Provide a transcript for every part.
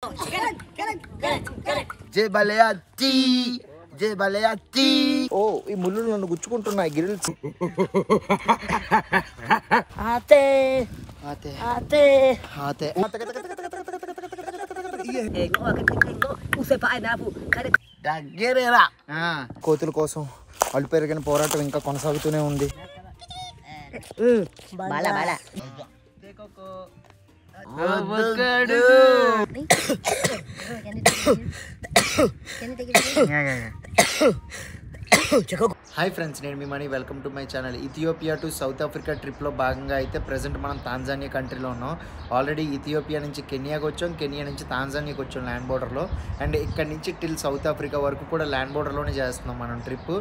ఓ ఈ ముళ్ళు నన్ను గుచ్చుకుంటున్నాయి గిరిల్స్. కోతుల కోసం అల్లు పెరిగిన పోరాటం ఇంకా కొనసాగుతూనే ఉంది. హాయ్ ఫ్రెండ్స్, నేను మీ మనీ. Welcome to my channel. Ethiopia to South Africa ట్రిప్లో భాగంగా అయితే ప్రజెంట్ మనం తాంజానియా కంట్రీలో ఉన్నాం. ఆల్రెడీ ఇథియోపియా నుంచి కెనియాకి వచ్చాం, కెనియా నుంచి తాంజానియాకి వచ్చాం ల్యాండ్ బోర్డర్లో. అండ్ ఇక్కడ నుంచి టిల్ సౌత్ ఆఫ్రికా వరకు కూడా ల్యాండ్ బోర్డర్లోనే చేస్తున్నాం మనం trip.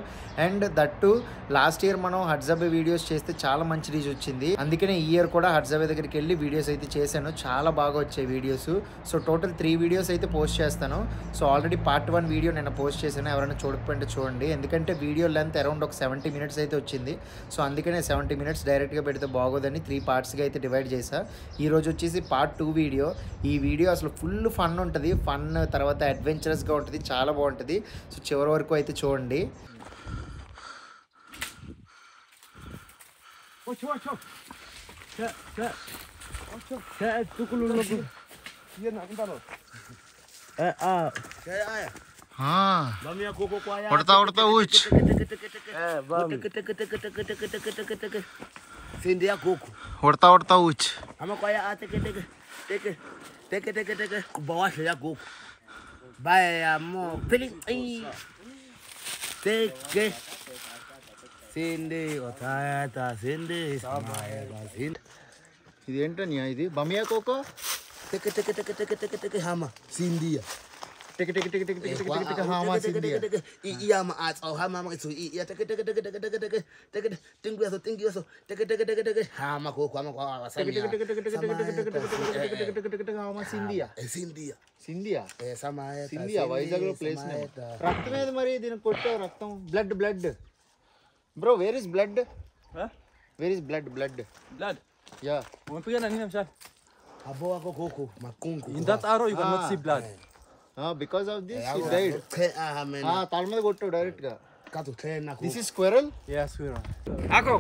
And that last year మనం హడ్జాబే వీడియోస్ చేస్తే చాలా మంచి రీచ్ వచ్చింది. అందుకనే ఈ ఇయర్ కూడా హడ్జాబే దగ్గరికి వెళ్ళి వీడియోస్ అయితే చేశాను. చాలా బాగా వచ్చాయి వీడియోస్. సో టోటల్ 3 వీడియోస్ అయితే పోస్ట్ చేస్తాను. సో ఆల్రెడీ పార్ట్ 1 వీడియో నేను పోస్ట్ చేశాను. ఎవరైనా చూడకపోతే చూడండి. ఎందుకంటే వీడియో లెంత్ అరౌండ్ ఒక 70 మినిట్స్ అయితే వచ్చింది. సో అందుకనే 70 మినిట్స్ డైరెక్ట్గా పెడితే బాగోదని 3 పార్ట్స్గా అయితే డివైడ్ చేశా. ఈరోజు వచ్చేసి పార్ట్ 2 వీడియో. ఈ వీడియో అసలు ఫుల్ ఫన్ ఉంటుంది. ఫన్ తర్వాత అడ్వెంచరస్గా ఉంటుంది, చాలా బాగుంటుంది. సో చివరి వరకు అయితే చూడండి. ఉడతా ఊచ్ ఉడతా ఊచ్ ఇది ఏంటని ఇది బమియా కోకో హామా సిండియా వైజాగ్ లో ప్లేస్. రక్తం ఏది మరి దీనికి కొట్టావు? రక్తం blood bro. Where is blood? Yeah. In that arrow you cannot see blood. Because of this he died. తాళ మీద కొట్టావు డైరెక్ట్ గా. This is squirrel? Yeah, squirrel. Ako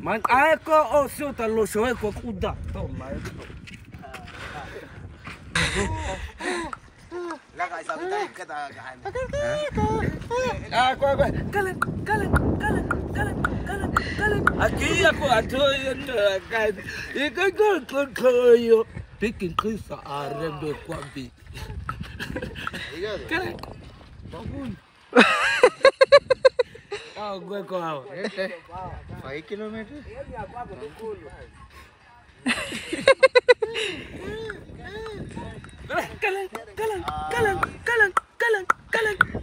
man ako o suta lo shoe ko kuda. Aqui ako ato kan ikayo picking Chris arebe kwabi. Kale babun gue ko 5 kilometers.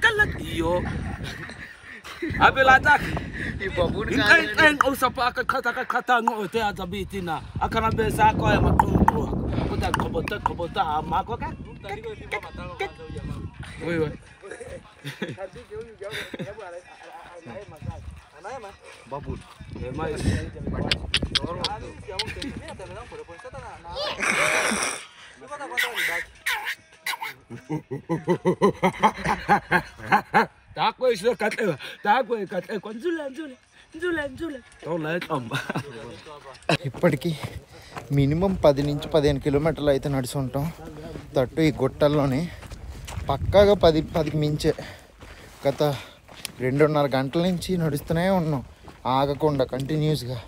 Kalan iyo abelatak Ibabun ang usap kata ngote azabitina akana besa ko ay matungko kobota ama ko ka woi babun Tako islo kate konjule ఇప్పటికి minimum 10 నుంచి 15 కిలోమీటర్లు అయితే నడిచి ఉంటాం. తట్టు ఈ గుట్టల్లోనే పక్కాగా 10కి మించే. గత 2.5 గంటల నుంచి నడుస్తూనే ఉన్నాం ఆగకుండా కంటిన్యూస్గా.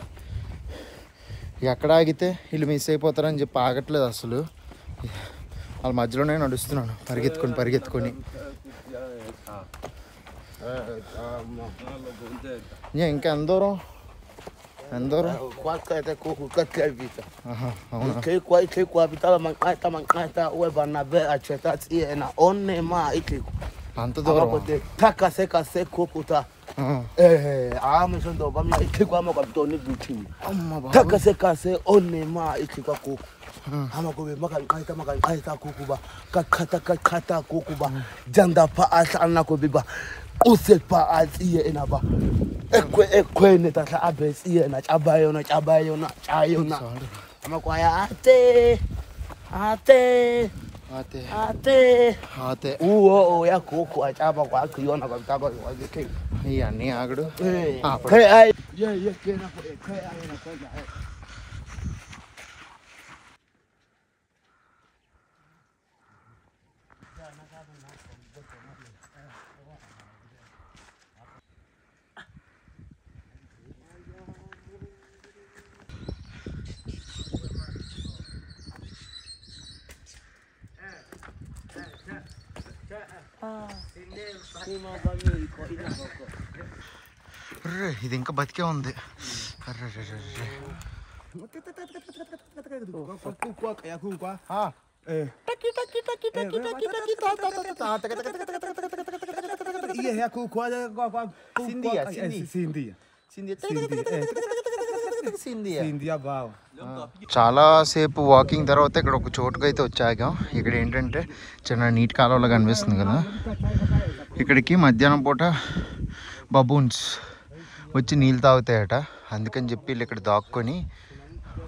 ఎక్కడ ఆగితే వీళ్ళు మిస్ అయిపోతారని చెప్పి ఆగట్లేదు అసలు. వాళ్ళ మధ్యలోనే నడుస్తున్నాను పరిగెత్తుకొని. ఇంకా ఎంత దూరం? అంత దూరం janda pa asana ko biba uset pa atsiye ina ba Ekweni tatla abesi na chabayona amakwaya ate uwo ya kuku achaba kwa kuyona kwa mtaka kwa zike ఇవన్నీ ఆగడు hey ai yeah kena kwa hey ai na kwa ఇది ఇంకా బతికే ఉంది చాలా సేపు walking తర్వాత ఇక్కడ ఒక చోటుకు అయితే వచ్చాగాం. ఇక్కడ ఏంటంటే చిన్న నీటి కాలువలో కనిపిస్తుంది కదా, ఇక్కడికి మధ్యాహ్నం పూట బబూన్స్ వచ్చి నీళ్ళు తాగుతాయట. అందుకని చెప్పి వీళ్ళు ఇక్కడ దాక్కొని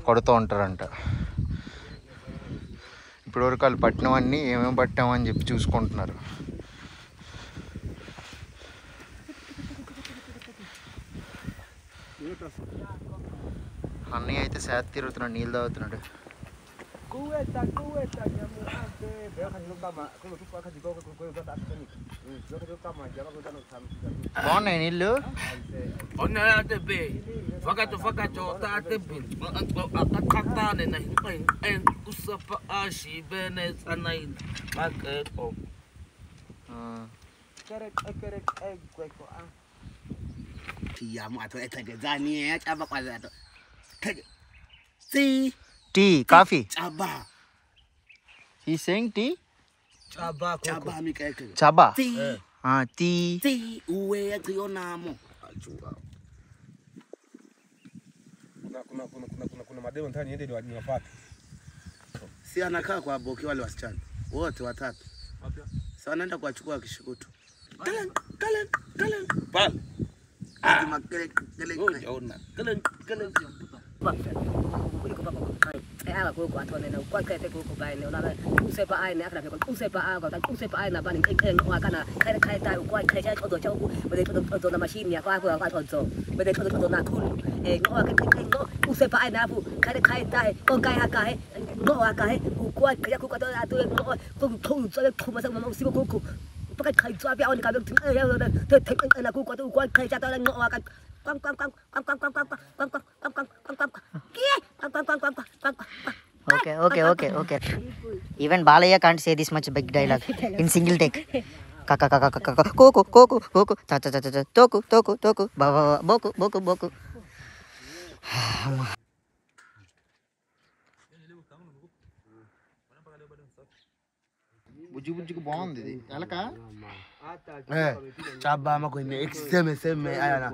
కొడుతూ ఉంటారంట. ఇప్పటివరకు వాళ్ళు పట్టినవన్నీ ఏమేమి పట్టామని చెప్పి చూసుకుంటున్నారు. అన్నయ్య అయితే సేద తిరుగుతున్నాడు, నీళ్ళు తాగుతున్నాడు. బాగున్నాయి నీళ్ళు. Tea coffee He's saying tea? Chaba mikeke. Chaba. Tea. Tea. Tea uwe akionamo. Kuna mademo ndani niende niwafuate. Si anakaa kwa boki wale wasichana wote watatu. Sasa anaenda kuachukua kishukutu. Kalen. Pal. Makele. Unaona. Kalen. Ai ko kwa thone na kwa kai te ko bai ne na use pa ai ne akna ko use pa a ko ta use pa ai na ba ni kai wa kana kai ta ko kai ja ko chau ba de to na machine ya kwa to zo ba de to na kun no kai no use pa ai na bu kai ta ko kai ha kai no wa kai ko kai ko to na to ko to zo le ko ma sa ma usi ko pa kai zo bia ni ka be te na ko to ko kai ja to no wa kai Okay. Even Balaya can't say this much big dialogue in single take. Kaka koko cha toku boku. బుజ్జికి బాగుంది ఇది. ఎలక Chaba makwenye seme ayana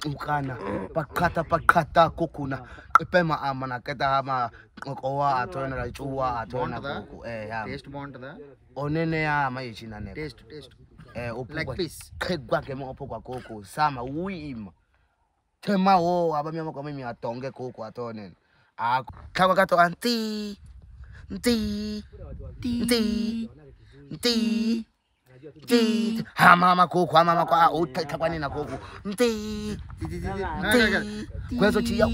ukana pakata kokuna epema amana keta ama owa atona la chuwa atona kuku ya taste బాగుంటుందా? onene ya mayichina ne taste like this kegwa ke mo opokwa koko sama uima tema wo abamya mako mimi atonge koko atone akwa kato anti mama kuku uteka kwa nini na kuku kwezo chiya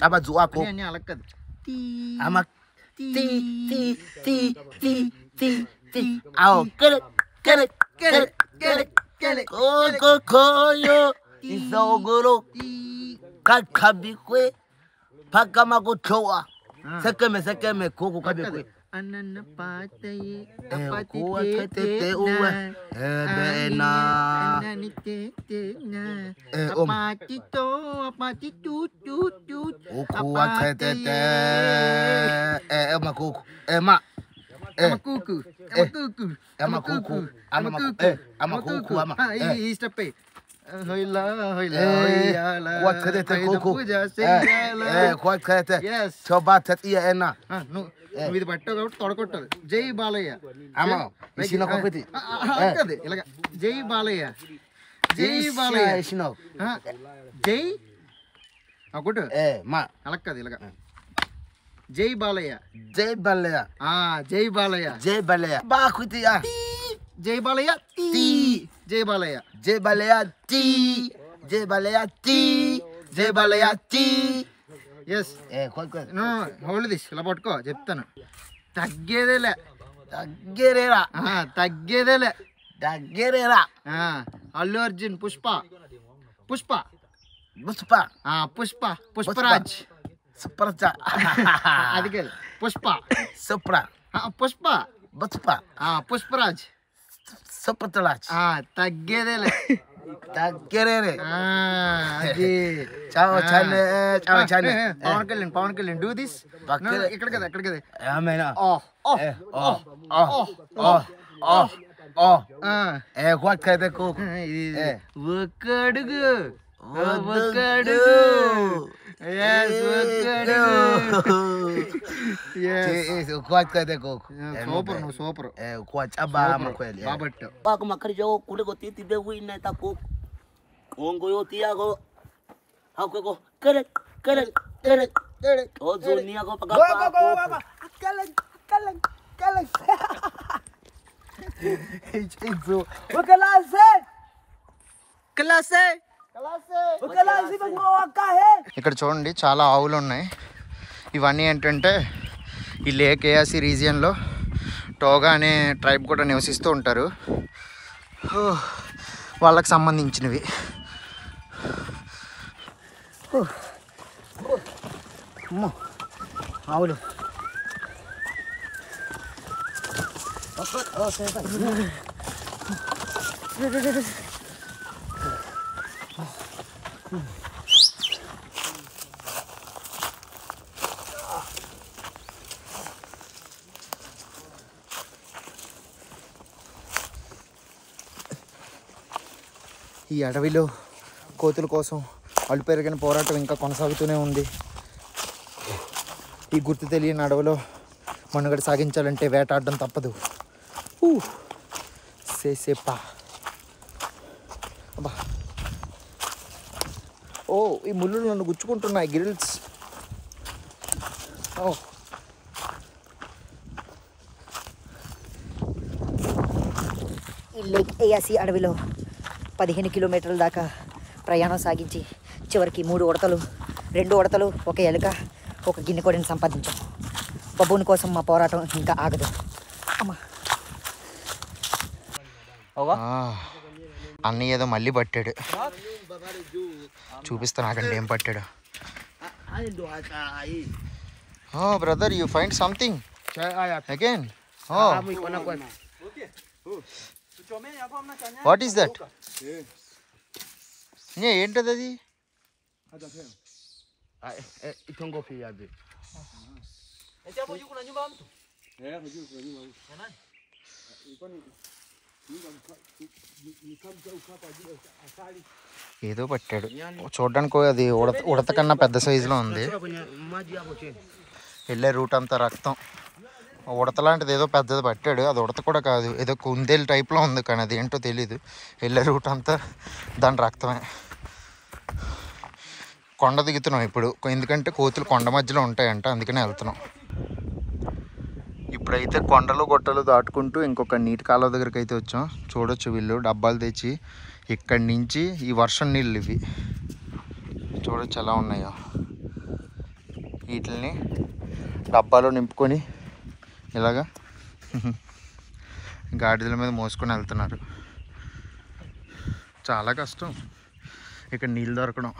abazu wako అని అలక్కదు. ama ao kele koyo izogoro kakabikwe paka makutoa sekeme kuku kabikwe అన్న పాతయే kuwa tete uwe ebena ukuwa tete makuku ఇది పట్టావు కాబట్టి తొడగొట్టదు. జై బాలయ్య. ఇలాగ జై బాలయ్య జై బాలయ్య వేసినావు జై ఒకటి మా అలా కాదు ఇలాగ జై బాలయ్య జై బాలయ్య జై బాలయ్య జై బాలయ్య బాకుతియా జై బాలయ్య జై బాలయ్య జై బాలయ్య టీ జై బాలయ్య టీ జై బాలయ్య టీ ఎస్ కొడుకు హోల్డ్ దిస్ ఇలా పట్టుకో చెప్తాను తగ్గేదేలే దగ్గరేరా తగ్గేదేలే దగ్గరేరా అల్లు అర్జున్ పుష్ప పుష్ప పుష్ప పుష్ప పుష్పరాజ్ సుప్రజ అది కాదు పుష్ప సుప్ర పుష్ప పుష్ప పుష్పరాజ్ సుప్రతరాజ్ తగ్గేదేలే దగ్గరేరే అది చావు చానే చావు చానే పవన్ కళ్యాణ్ డూ దిస్ ఇక్కడ కదా ఇక్కడ కదా ఆమెనా కొడుకైతే కోకు ఒక్కడుగు కొడుకైతే కోకు సూపర్ నువ్వు super కొచ్చబా మకోలి బాబట్టు Pak makar jago kuda ko titi be wi na ta ko. Ongo yo ti ago. Ha ko kere. O zo ni ago paga pa. Kalang. Itu. ఇక్కడ చూడండి చాలా ఆవులు ఉన్నాయి. ఇవన్నీ ఏంటంటే ఈ లేక్ ఏఆసి రీజియన్లో టోగా అనే ట్రైబ్ కూడా నివసిస్తూ ఉంటారు. వాళ్ళకి సంబంధించినవి. ఆవులు ఈ అడవిలో కోతుల కోసం అలుపెరగిన పోరాటం ఇంకా కొనసాగుతూనే ఉంది. ఈ గుర్తు తెలియని అడవిలో మనుగడ సాగించాలంటే వేటాడడం తప్పదు. సేపా అబ్బా ఈ ముళ్ళు నన్ను గుచ్చుకుంటున్నాయి గిరిల్స్. ఈ లేక్ ఏఆసి అడవిలో 15 కిలోమీటర్ల దాకా ప్రయాణం సాగించి చివరికి 3 ఉడతలు 2 ఉడతలు ఒక ఎలుక ఒక గిన్నె కోడిని సంపాదించాం. బబూన్ కోసం మా పోరాటం ఇంకా ఆగదు. అమ్మా అన్న ఏదో మళ్ళీ పట్టాడు. చూపిస్తా నాకంటే ఏం పట్టాడు. Brother you find something again. What is that? ఏంటది అది? ఏదో పట్టాడు. చూడడానికి అది ఉడత కన్నా పెద్ద సైజులో ఉంది. వెళ్ళే రూట్ అంతా రక్తం. ఉడత లాంటిది ఏదో పెద్దది పట్టాడు. అది ఉడత కూడా కాదు, ఏదో కుందేలు టైప్లో ఉంది, కానీ అది ఏంటో తెలీదు. వెళ్ళే రూట్ అంతా దాని రక్తమే. కొండ దిగుతున్నాం ఇప్పుడు, ఎందుకంటే కోతులు కొండ మధ్యలో ఉంటాయంట, అందుకనే వెళ్తున్నాం. ఇప్పుడైతే కొండలు గొట్టలు దాటుకుంటూ ఇంకొక నీటి కాలువ దగ్గరికి అయితే వచ్చాం. చూడొచ్చు వీళ్ళు డబ్బాలు తెచ్చి ఇక్కడి నుంచి ఈ వర్షం నీళ్ళు ఇవి చూడొచ్చు ఎలా ఉన్నాయో. వీటిని డబ్బాలో నింపుకొని ఇలాగా గాడిదల మీద మోసుకొని వెళ్తున్నారు. చాలా కష్టం ఇక్కడ నీళ్ళు దొరకడం.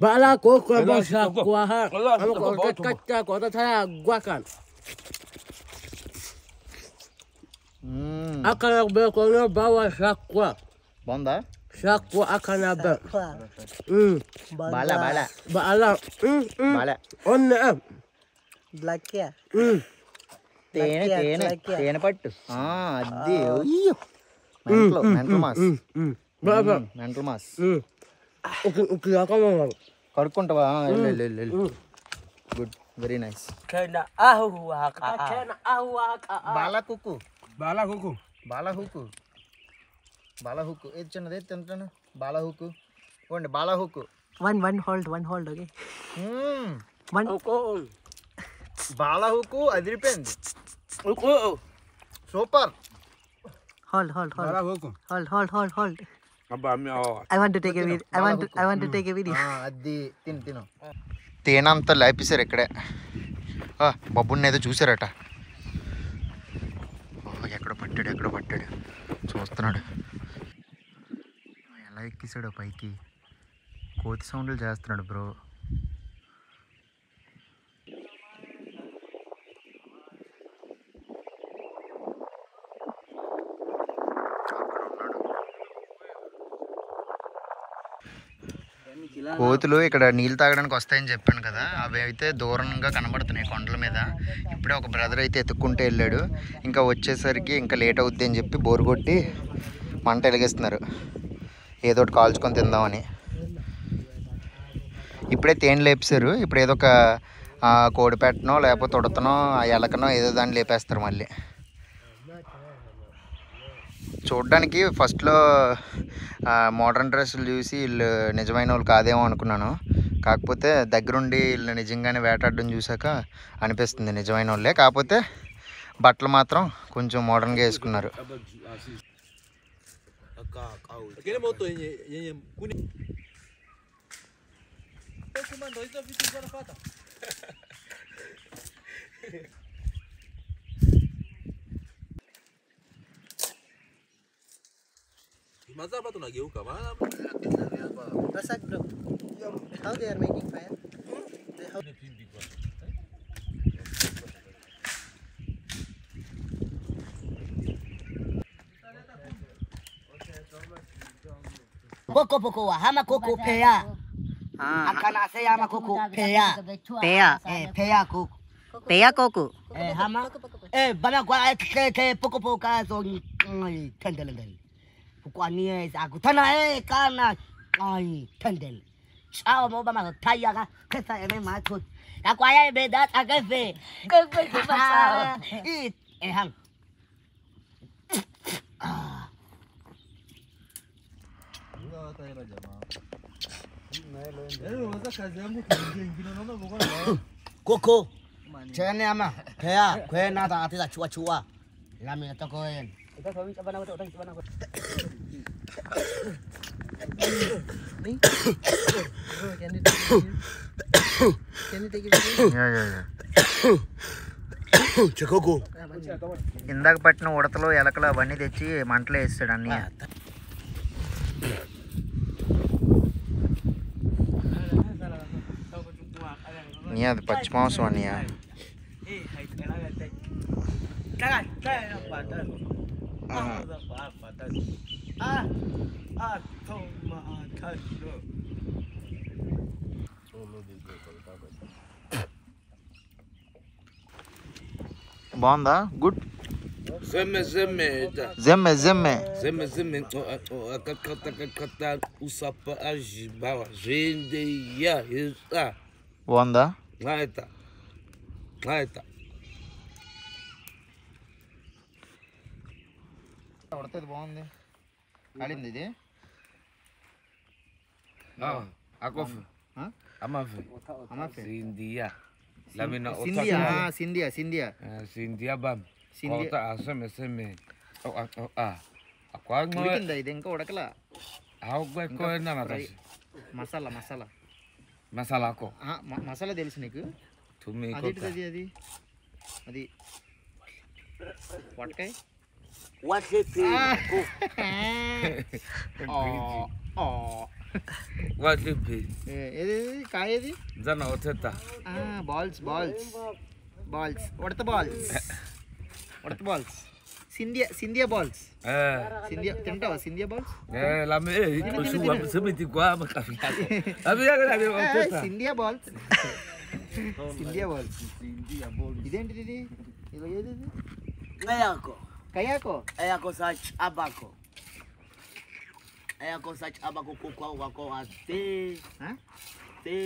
Bala ko ba sa kuha. Ano ko kacca ko ta thaya gwakan. Akana be ko no bawa sa kuha. బాగుందా? Sa kuha akana be. Bala Bala Bala. Bala Onne. Black ya. తేనె తేనె తేనె పట్టు. అది mental mass. Baba. Mental mass. కడుక్కుంటావా వెళ్ళు good very nice Kena ahuaka. బాలా కుక్కు Bala huku. బాలా హుక్కు ఏది చిన్నది తింటాను బాలా హుక్కు ఇవ్వండి బాలా హుక్కు One hold, okay? One. బాలా హుక్కు అదిరిపోయింది Uko. Super Hold. Bala huku. Hold. Aba mi awa. I want to take a video. I want to take a video. అది తిను తేనంతా లేపేశారు ఇక్కడే బబ్బుని ఏదో చూసారట ఎక్కడో పట్టాడు చూస్తున్నాడు ఎలా ఎక్కిసాడు పైకి కోతి సౌండ్లు చేస్తున్నాడు బ్రో కోతులు ఇక్కడ నీళ్ళు తాగడానికి వస్తాయని చెప్పాను కదా అవి అయితే దూరంగా కనబడుతున్నాయి కొండల మీద ఇప్పుడే ఒక బ్రదర్ అయితే ఎత్తుక్కుంటూ వెళ్ళాడు ఇంకా వచ్చేసరికి ఇంకా లేట్ అవుద్ది అని చెప్పి బోరు కొట్టి మంట వెలిగిస్తున్నారు ఏదో ఒకటి కాల్చుకొని తిందామని ఇప్పుడే తేనె లేపేశారు ఇప్పుడు ఏదో ఒక కోడిపెట్టనో లేకపోతే ఉడతనో ఎలకనో ఏదో దాన్ని లేపేస్తారు మళ్ళీ చూడ్డానికి ఫస్ట్లో మోడర్న్ డ్రెస్సులు చూసి వీళ్ళు నిజమైన వాళ్ళు కాదేమో అనుకున్నాను కాకపోతే దగ్గరుండి వీళ్ళు నిజంగానే వేటాడడం చూసాక అనిపిస్తుంది నిజమైన వాళ్ళే కాకపోతే బట్టలు మాత్రం కొంచెం మోడర్న్గా వేసుకున్నారు Mazaba tunageuka maana Rasak bro. How they are making fire? Poko hama koko pea. Akana se hama koko pea. Pea koko. Peya koku. Hama. Bana kwa ke poko ka so tendelendel. Kwa ni aku tana kana ai tendel. Sao mo ba ma thaya ka kesa ene ma thut. Ka kwa ya be da ta ke fe. Ke ma sa. Hang. Koko. Chene ama. Pea, kwe na ta ati ta chua. Lami to ko en. Kita kawin sa banaw to, sa banaw. Can you take a video? Chekoko. ఇందాక పట్టిన ఉడతలు ఎలకలు అవన్నీ తెచ్చి మంటలో వేస్తాడు అన్నయ్య నీ అది పచ్చి మాంసం అన్నయ్య బాగుందా good Zeme. Kata usapa ajibawa. Jende ya isa. బాగుందా Ngaita. ఉడతది బాగుంది కాలింది ఇది Ako fe. Amafe. Sindia. Lamina Scindia Sindia bam. Sindia. Kota aseme. Ako ang ఉడికిందా ఇది ఇంకా ఉడకలా ako ko na natas. Masala Masala ko. Masala తెలుసు నీకు Tumi ko. అదేంటిది అది వటకాయ What it What it be? ఏది కాయ ఏది Zana oteta. బాల్స్ ఉడత బాల్స్ సింధియా బాల్స్ తింటావా Scindia balls Lame usuwa msebiti kwa makafika. Abi ya kana oteta. Scindia balls ఇదేంటిది ఇది ఏది Kayako. కయాకో Ayako sa abako. Ayako sa chaba kuku wako ate. Hah? Te.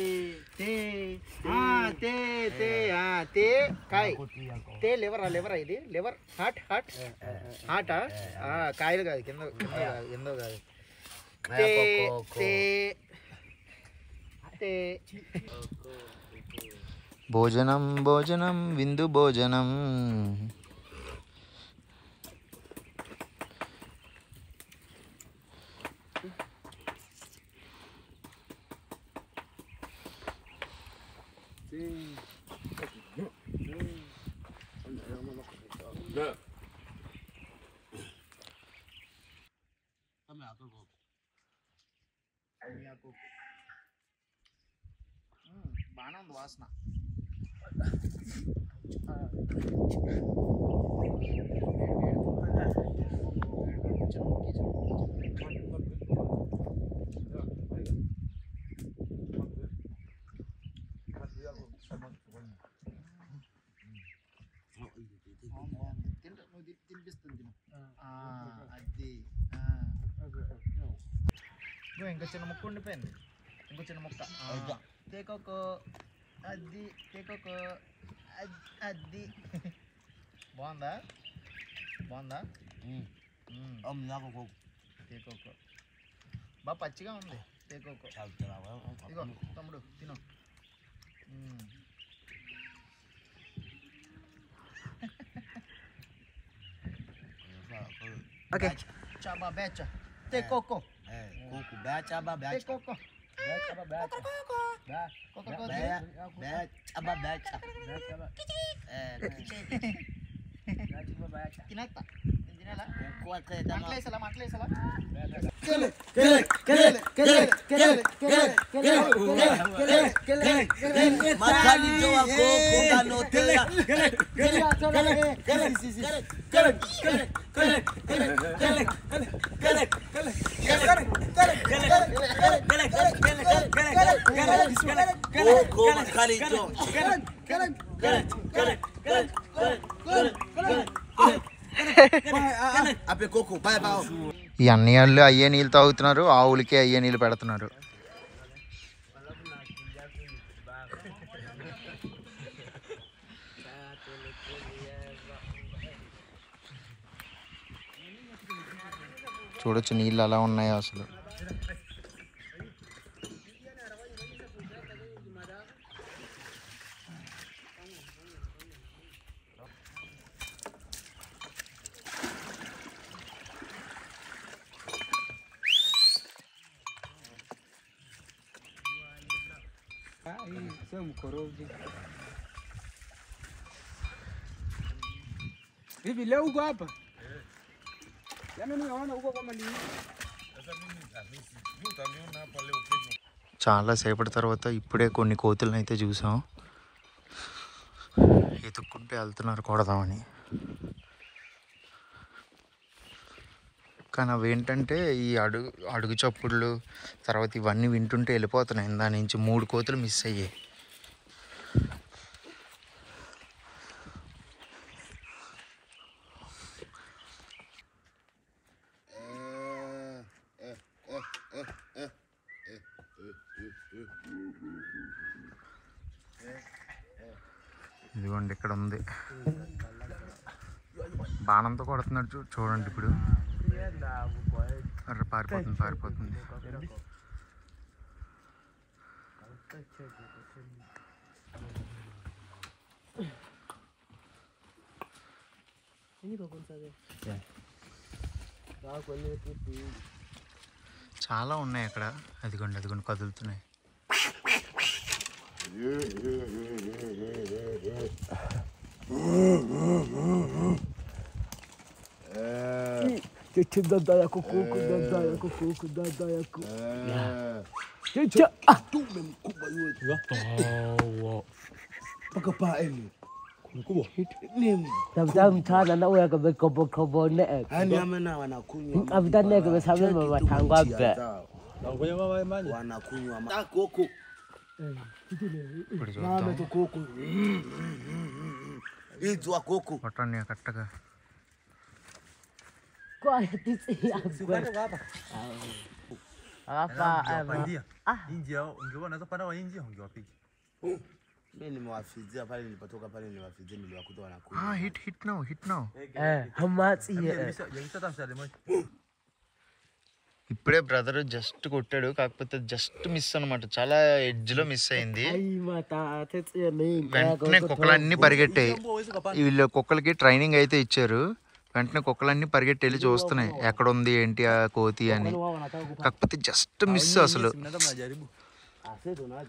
తే కాయ్ తే లివరా ఇది లివర్ హార్టా కాయలు కాదు కింద కాదు ఎందో కాదు తే తే తే భోజనం భోజనం విందు భోజనం బాగానే ఉంది వాసన తినిపిస్తుంది అది ఇంకా చిన్న ముక్క ఉండిపోయింది ఇంకో చిన్న ముక్క తేకోకో అది తేకోకో అది బాగుందా తేకోకో బాగా పచ్చిగా ఉంది తేకోకో ఇగో తమ్ముడు తిను ఓకే చాబా బేచ తేకోకో Coco chaba తేకోకో తినేస్తా తినేలా మాట్లాడేసలా ఈ అన్నయ్యళ్ళు అయ్యే నీళ్ళు తాగుతున్నారు ఆవులకి అయ్యే నీళ్ళు పెడుతున్నారు చూడొచ్చు నీళ్ళు అలా ఉన్నాయో అసలు Hivi leo uko hapa? Yaani unaona uko kama ni చాలా సేపటి తర్వాత ఇప్పుడే కొన్ని కోతులను అయితే చూసాం ఎత్తుక్కుంటే వెళ్తున్నారు కొడదామని కానీ అవి ఏంటంటే ఈ అడుగు చప్పుళ్ళు తర్వాత ఇవన్నీ వింటుంటే వెళ్ళిపోతున్నాయి దాని నుంచి 3 కోతులు మిస్ అయ్యాయి ఇదిగోండి ఇక్కడ ఉంది బాణంతో కొడుతున్నాడు చూడండి ఇప్పుడు పారిపోతుంది చాలా ఉన్నాయి అక్కడ అదిగోండి కదులుతున్నాయి mchana na uya kabe kobo ne Yaani amena wanakunywa. Avitane kabe sabe mama tangwa be. Wanakunywa koko. ఇప్పుడు చూద్దాం Koko. Itwa koko. కొట్టండి కరెక్ట్గా Kwa tisi ya. Mimi nimewafizia pale nilipotoka pale niliwafizia niliwakuta wanakuja. hit now. ఇప్పుడే brother just కొట్టాడు, కాకపోతే just miss అనమాట, చాలా ఎడ్జ్లో మిస్ అయింది. వెంటనే కుక్కలన్నీ పరిగెట్టాయి. వీళ్ళు కుక్కలకి ట్రైనింగ్ అయితే ఇచ్చారు. వెంటనే కుక్కలన్నీ పరిగెట్టి వెళ్ళి చూస్తున్నాయి ఎక్కడ ఉంది ఏంటి ఆ కోతి అని. కాకపోతే జస్ట్ మిస్ అసలు.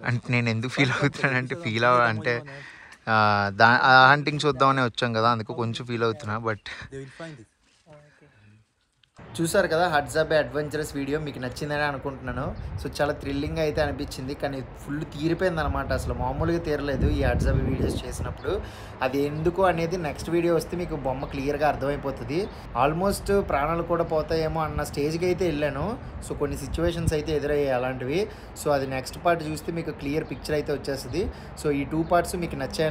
అంటే నేను ఎందుకు ఫీల్ అవుతున్నానంటే అంటే హంటింగ్ చూద్దామని వచ్చాం కదా, అందుకు కొంచెం ఫీల్ అవుతున్నా. బట్ చూసారు కదా హడ్జాబే అడ్వెంచరస్ వీడియో, మీకు నచ్చిందని అనుకుంటున్నాను. సో చాలా థ్రిల్లింగ్ అయితే అనిపించింది, కానీ ఫుల్ తీరిపోయింది అనమాట. అసలు మామూలుగా తీరలేదు ఈ హడ్జాబే వీడియోస్ చేసినప్పుడు. అది ఎందుకు అనేది నెక్స్ట్ వీడియో వస్తే మీకు బొమ్మ క్లియర్గా అర్థమైపోతుంది. ఆల్మోస్ట్ ప్రాణాలు కూడా పోతాయేమో అన్న స్టేజ్కి అయితే వెళ్ళాను. సో కొన్ని సిచ్యువేషన్స్ అయితే ఎదురయ్యాయి అలాంటివి. సో అది నెక్స్ట్ పార్ట్ చూస్తే మీకు క్లియర్ పిక్చర్ అయితే వచ్చేస్తుంది. సో ఈ 2 పార్ట్స్ మీకు నచ్చాయి